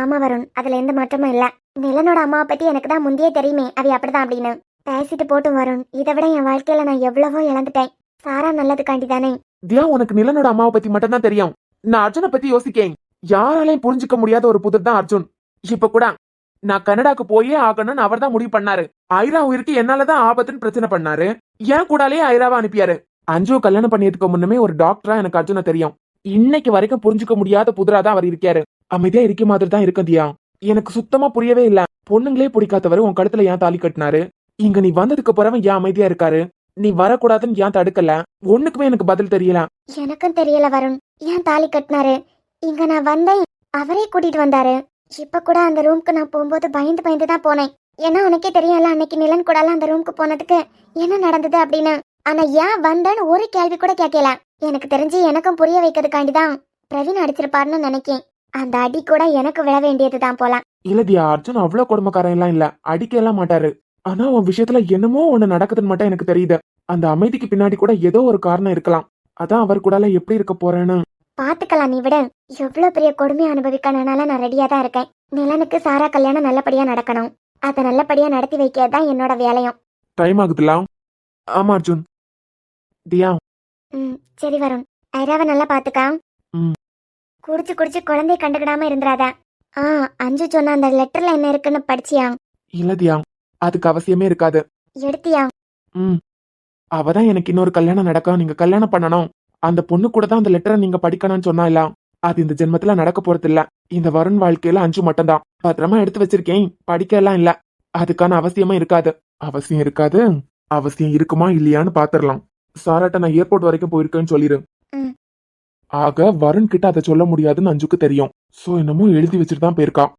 ஆமா வருண், அதுல எந்த மாற்றமும் இல்ல. நிலனோட அம்மாவை பத்தி எனக்கு தான் முந்தையே தெரியுமே அவ அப்படிதான் அப்படின்னு. பேசிட்டு போட்டும் வருண். இதை விட என் வாழ்க்கையில நான் எவ்வளவோ இழந்துட்டேன். சாரா நல்லதுக்காண்டி தானே. தியா, உனக்கு நிலனோட அம்மாவை பத்தி மட்டும் தான் தெரியும். நான் அர்ஜுனை பத்தி யோசிக்கேன். யாராலையும் புரிஞ்சுக்க முடியாத ஒரு புதிர் தான் அர்ஜுன். இப்ப கூட நான் கனடாக்கு போயே ஆகணும்னு அவர் தான் முடிவு பண்ணாரு. ஐரா உயிருக்கு என்னாலதான் ஆபத்துன்னு பிரச்சனை பண்ணாரு. ஏன் கூடாலே ஐராவை அனுப்பியாரு. அஞ்சு கல்யாணம் பண்ணியதுக்கு முன்னமே ஒரு டாக்டரா எனக்கு அர்ஜுனை தெரியும். இன்னைக்கு வரைக்கும் புரிஞ்சுக்க முடியாத புதிராதான் அவர் இருக்காரு. அமைதியா இருக்க மாதிரி தான் இருக்கும் தியா. எனக்கு சுத்தமா புரியவே இல்ல. பொண்ணுங்களே பிடிக்காதவர் உன் கழுத்துல ஏன் தாலி கட்டினாரு? இங்க நீ வந்ததுக்கு பிறகு ஏன் அமைதியா இருக்காரு? நீ வரக்கூடாதுன்னு ஏன் தடுக்கல? ஒண்ணுக்குமே எனக்கு பதில் தெரியல. எனக்கும் தெரியல வருண், ஏன் தாலி கட்டினாரு. இங்க நான் வந்தேன், அவரே கூட்டிட்டு வந்தாரு. இப்ப கூட அந்த ரூம்க்கு நான் போகும்போது பயந்து தான் போனேன். ஏன்னா உனக்கே தெரியல அன்னைக்கு நிலன் கூட அந்த ரூம்க்கு போனதுக்கு என்ன நடந்தது அப்படின்னு. ஆனா ஏன் வந்தேன்னு ஒரு கேள்வி கூட கேட்கல. எனக்கு தெரிஞ்சு எனக்கும் புரிய வைக்கிறதுக்காண்டிதான் பிரவீன் அடிச்சிருப்பாருன்னு நினைக்கேன். அந்த அடி கூட எனக்கு விழ வேண்டியதுதான் போல. இல்ல தியா, அர்ஜுன் அவ்வளவு கொடுமைக்காரன் எல்லாம் இல்ல, அடிக்க எல்லாம் மாட்டாரு. ஆனா உன் விஷயத்துல என்னமோ ஒண்ணு நடக்குதுன்னு மட்டும் எனக்கு தெரியுது. அந்த அமைதிக்கு பின்னாடி கூட ஏதோ ஒரு காரணம் இருக்கலாம். அதான் அவர் கூட எப்படி இருக்க போறேன்னு பாத்துக்கலாம். நீ விட எவ்வளவு பெரிய கொடுமையை அனுபவிக்கணும்னால நான் ரெடியா தான் இருக்கேன். நிலனுக்கு சாரா கல்யாணம் நல்லபடியா நடக்கணும். அதை நல்லபடியா நடத்தி வைக்கிறதுதான் என்னோட வேலையும். டைம் ஆகுதுலாம். ஆமா அர்ஜுன். தியா. சரி வருண், ஐராவை நல்லா பாத்துக்கா. குடிச்சு குழந்தைய கண்டுக்கிடாம இருந்துராத. அஞ்சு சொன்ன அந்த லெட்டர்ல என்ன இருக்குன்னு படிச்சியா? இல்ல தியா, அதுக்கு அவசியமே இருக்காது. எடுத்தியா? அவதான் எனக்கு இன்னொரு கல்யாணம் நடக்கும், நீங்க கல்யாணம் பண்ணணும், அந்த பொண்ணு கூட தான் அந்த லெட்டரை நீங்க படிக்கணும்னு சொன்னால. அது இந்த ஜென்மத்துல நடக்க போறது இல்ல. இந்த வருண் வாழ்க்கையில அஞ்சு மட்டும்தான். பத்திரமா எடுத்து வச்சிருக்கேன், படிக்க எல்லாம் இல்ல. அதுக்கான அவசியமா இருக்காது. அவசியம் இருக்காது. அவசியம் இருக்குமா இல்லையான்னு பாத்துரலாம். சாராட்ட நான் ஏர்போர்ட் வரைக்கும் போயிருக்கேன்னு சொல்லிரு. ஆக வருண் கிட்ட அதை சொல்ல முடியாதுன்னு அஞ்சுக்கு தெரியும். சோ என்னமோ எழுதி வச்சுட்டு தான் போயிருக்கான்.